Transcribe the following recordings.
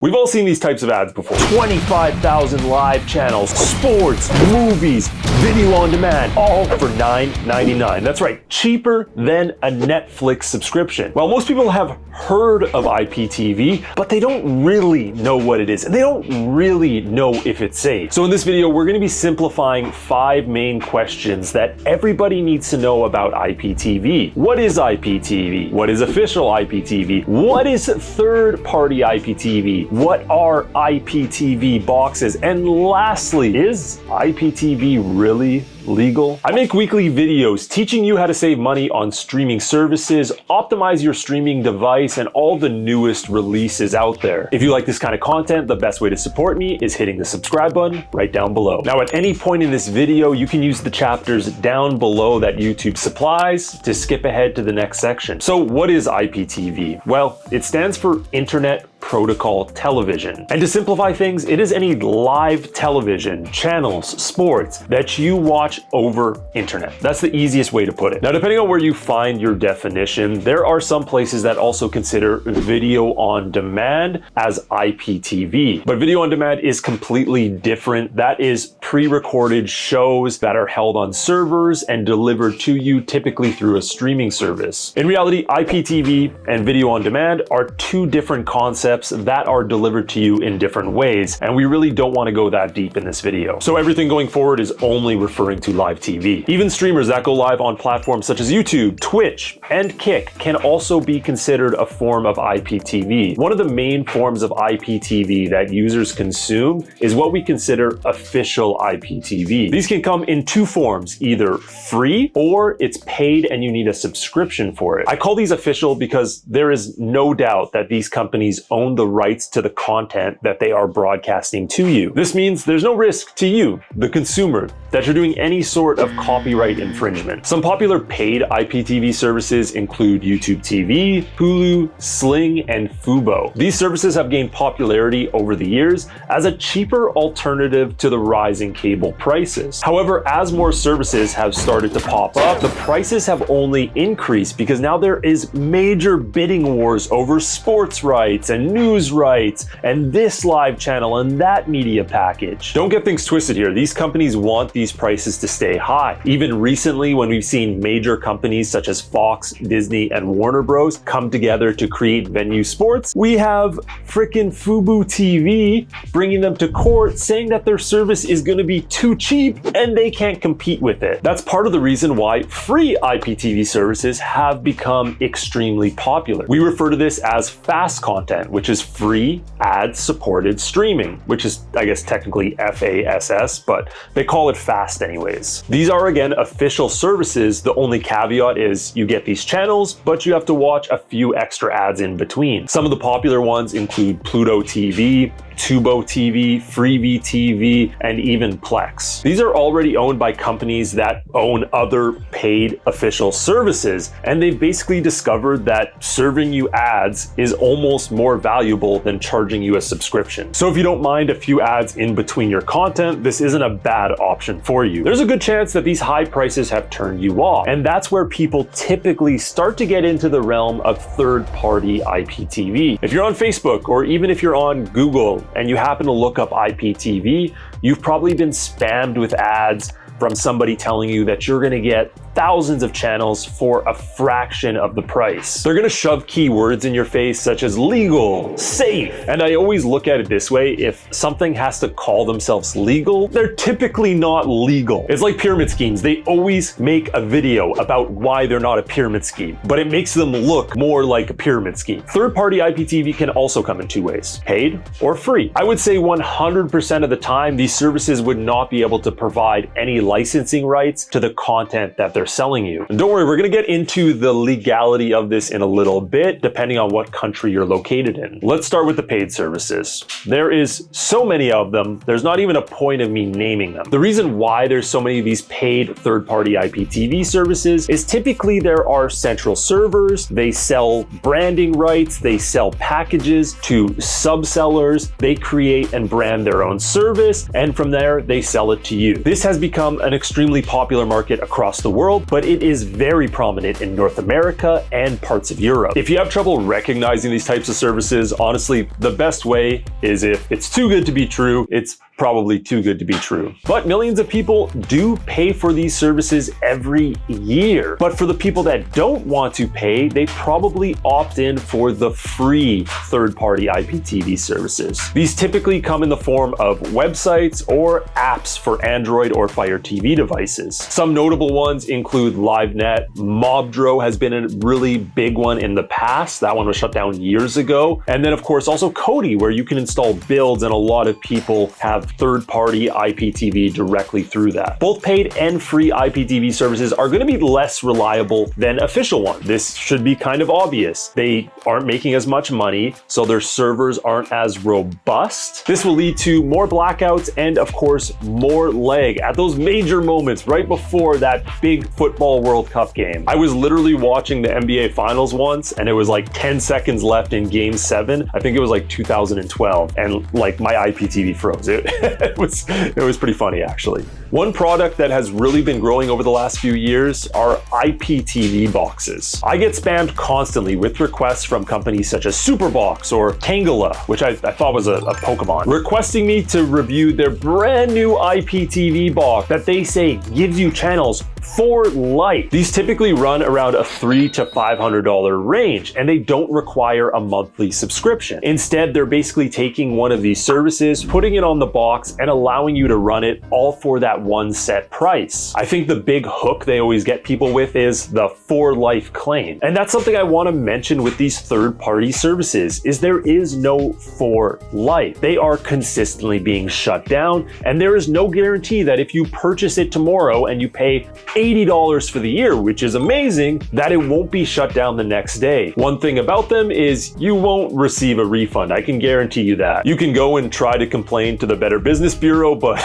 We've all seen these types of ads before. 25,000 live channels, sports, movies, video on demand, all for $9.99. That's right, cheaper than a Netflix subscription. Well, most people have heard of IPTV, but they don't really know what it is, and they don't really know if it's safe. So in this video, we're gonna be simplifying 5 main questions that everybody needs to know about IPTV. What is IPTV? What is official IPTV? What is third-party IPTV? What are IPTV boxes? And lastly, is IPTV really legal? I make weekly videos teaching you how to save money on streaming services, optimize your streaming device, and all the newest releases out there. If you like this kind of content, the best way to support me is hitting the subscribe button right down below. Now, at any point in this video, you can use the chapters down below that YouTube supplies to skip ahead to the next section. So what is IPTV? Well, it stands for Internet Protocol Television. And to simplify things, it is any live television, channels, sports that you watch over internet. That's the easiest way to put it. Now, depending on where you find your definition, there are some places that also consider video on demand as IPTV. But video on demand is completely different. That is pre-recorded shows that are held on servers and delivered to you typically through a streaming service. In reality, IPTV and video on demand are 2 different concepts that are delivered to you in different ways, and we really don't want to go that deep in this video. So everything going forward is only referring to live TV. Even streamers that go live on platforms such as YouTube, Twitch, and Kick can also be considered a form of IPTV. One of the main forms of IPTV that users consume is what we consider official IPTV. These can come in 2 forms, either free or it's paid and you need a subscription for it. I call these official because there is no doubt that these companies own the rights to the content that they are broadcasting to you. This means there's no risk to you, the consumer, that you're doing any sort of copyright infringement. Some popular paid IPTV services include YouTube TV, Hulu, Sling, and Fubo. These services have gained popularity over the years as a cheaper alternative to the rising cable prices. However, as more services have started to pop up, the prices have only increased because now there is major bidding wars over sports rights and news rights and this live channel and that media package. Don't get things twisted here. These companies want these prices to stay high. Even recently, when we've seen major companies such as Fox, Disney, and Warner Bros. Come together to create Venue Sports, we have frickin' Fubo TV bringing them to court saying that their service is going to be too cheap and they can't compete with it. That's part of the reason why free IPTV services have become extremely popular. We refer to this as fast content, which is free ad-supported streaming, which is, I guess, technically FASS, but they call it fast anyways. These are, again, official services. The only caveat is you get these channels, but you have to watch a few extra ads in between. Some of the popular ones include Pluto TV, Tubo TV, Freevee TV, and even Plex. These are already owned by companies that own other paid official services, and they've basically discovered that serving you ads is almost more valuable than charging you a subscription. So if you don't mind a few ads in between your content, this isn't a bad option for you. There's a good chance that these high prices have turned you off, and that's where people typically start to get into the realm of third-party IPTV. If you're on Facebook, or even if you're on Google, and you happen to look up IPTV, you've probably been spammed with ads from somebody telling you that you're gonna get thousands of channels for a fraction of the price. They're gonna shove keywords in your face such as legal, safe, and I always look at it this way: if something has to call themselves legal, they're typically not legal. It's like pyramid schemes. They always make a video about why they're not a pyramid scheme, but it makes them look more like a pyramid scheme. Third-party IPTV can also come in 2 ways: paid or free. I would say 100% of the time, these services would not be able to provide any licensing rights to the content that they're selling you. And don't worry, we're gonna get into the legality of this in a little bit, depending on what country you're located in. Let's start with the paid services. There is so many of them, there's not even a point of me naming them. The reason why there's so many of these paid third-party IPTV services is typically there are central servers, they sell branding rights, they sell packages to sub-sellers, they create and brand their own service, and from there, they sell it to you. This has become an extremely popular market across the world, world, but it is very prominent in North America and parts of Europe. If you have trouble recognizing these types of services, honestly, the best way is if it's too good to be true, it's probably too good to be true. But millions of people do pay for these services every year. But for the people that don't want to pay, they probably opt in for the free third-party IPTV services. These typically come in the form of websites or apps for Android or Fire TV devices. Some notable ones include LiveNet. Mobdro has been a really big one in the past. That one was shut down years ago. And then of course also Kodi, where you can install builds, and a lot of people have third-party IPTV directly through that. Both paid and free IPTV services are going to be less reliable than official ones. This should be kind of obvious. They aren't making as much money, so their servers aren't as robust. This will lead to more blackouts and of course more lag at those major moments right before that big football World Cup game. I was literally watching the NBA Finals once, and it was like 10 seconds left in Game 7. I think it was like 2012, and like my IPTV froze. It was pretty funny actually. One product that has really been growing over the last few years are IPTV boxes. I get spammed constantly with requests from companies such as Superbox or Tangela, which I thought was a Pokemon, requesting me to review their brand new IPTV box that they say gives you channels for life. These typically run around a $300 to $500 range, and they don't require a monthly subscription. Instead, they're basically taking one of these services, putting it on the box, and allowing you to run it all for that one set price. I think the big hook they always get people with is the for life claim. And that's something I want to mention with these third-party services, is there is no for life. They are consistently being shut down, and there is no guarantee that if you purchase it tomorrow and you pay $80 for the year, which is amazing, that it won't be shut down the next day. One thing about them is you won't receive a refund. I can guarantee you that. You can go and try to complain to the Better Business Bureau, but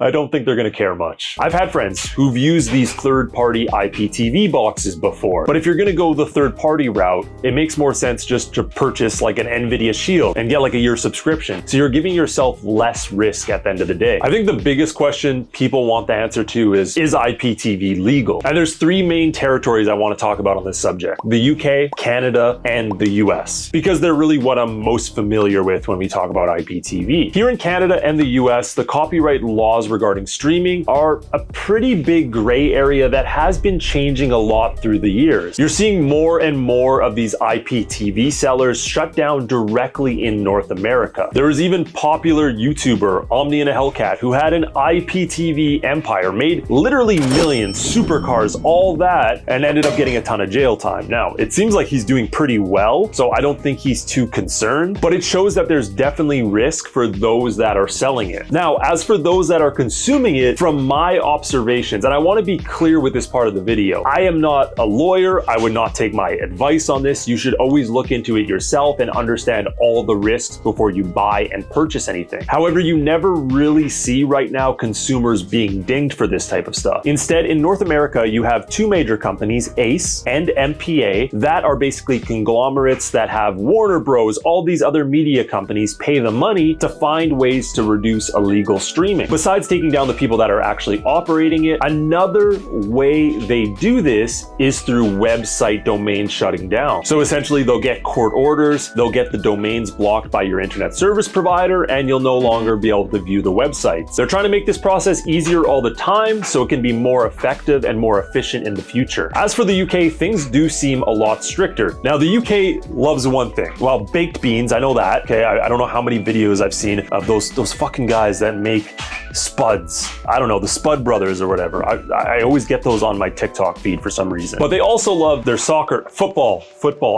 I don't think they're going to care much. I've had friends who've used these third-party IPTV boxes before, but if you're going to go the third-party route, it makes more sense just to purchase like an NVIDIA Shield and get like a year subscription. So you're giving yourself less risk at the end of the day. I think the biggest question people want the answer to is IPTV legal? And there's three main territories I want to talk about on this subject: the UK, Canada, and the US, because they're really what I'm most familiar with when we talk about IPTV. Here in Canada and the US, the copyright laws regarding streaming are a pretty big gray area that has been changing a lot through the years. You're seeing more and more of these IPTV sellers shut down directly in North America. There was even popular YouTuber Omni and a Hellcat who had an IPTV empire, made literally millions, supercars, all that, and ended up getting a ton of jail time. Now, it seems like he's doing pretty well, so I don't think he's too concerned, but it shows that there's definitely risk for those that are selling it. Now, as for those that are consuming it, from my observations, and I want to be clear with this part of the video, I am not a lawyer. I would not take my advice on this. You should always look into it yourself and understand all the risks before you buy and purchase anything. However, you never really see right now consumers being dinged for this type of stuff. Instead, in North America, you have two major companies, Ace and MPA, that are basically conglomerates that have Warner Bros, all these other media companies pay the money to find ways to reduce illegal streaming. Besides taking down the people that are actually operating it, another way they do this is through website domain shutting down. So essentially, they'll get court orders, they'll get the domains blocked by your internet service provider, and you'll no longer be able to view the websites. They're trying to make this process easier all the time so it can be more effective and more efficient in the future. As for the UK, things do seem a lot stricter. Now, the UK loves one thing. Well, baked beans, I know that. Okay, I don't know how many videos I've seen of those fucking guys that make spuds. I don't know, the Spud Brothers or whatever. I always get those on my TikTok feed for some reason. But they also love their soccer, football.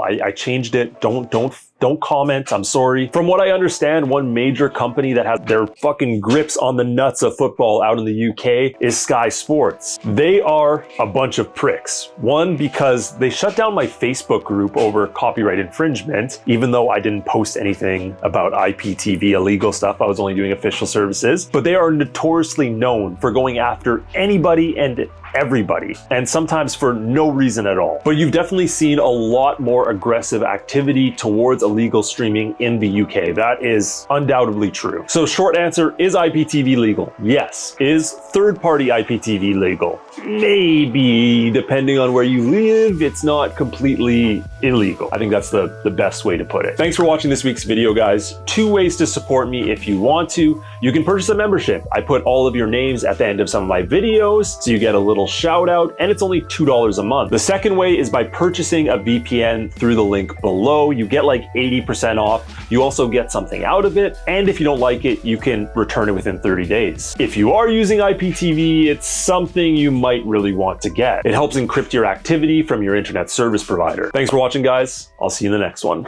I changed it. Don't comment, I'm sorry. From what I understand, one major company that has their fucking grips on the nuts of football out in the UK is Sky Sports. They are a bunch of pricks. One, because they shut down my Facebook group over copyright infringement, even though I didn't post anything about IPTV illegal stuff. I was only doing official services. But they are notoriously known for going after anybody and everybody, and sometimes for no reason at all. But you've definitely seen a lot more aggressive activity towards illegal streaming in the UK. That is undoubtedly true. So short answer, is IPTV legal? Yes. Is third-party IPTV legal? maybe, depending on where you live, it's not completely illegal. I think that's the best way to put it. Thanks for watching this week's video, guys. 2 ways to support me if you want to. You can purchase a membership. I put all of your names at the end of some of my videos, so you get a little shout out, and it's only $2 a month. The second way is by purchasing a VPN through the link below. You get like 80% off. You also get something out of it, and if you don't like it, you can return it within 30 days. If you are using IPTV, it's something you might really want to get. It helps encrypt your activity from your internet service provider. Thanks for watching, guys. I'll see you in the next one.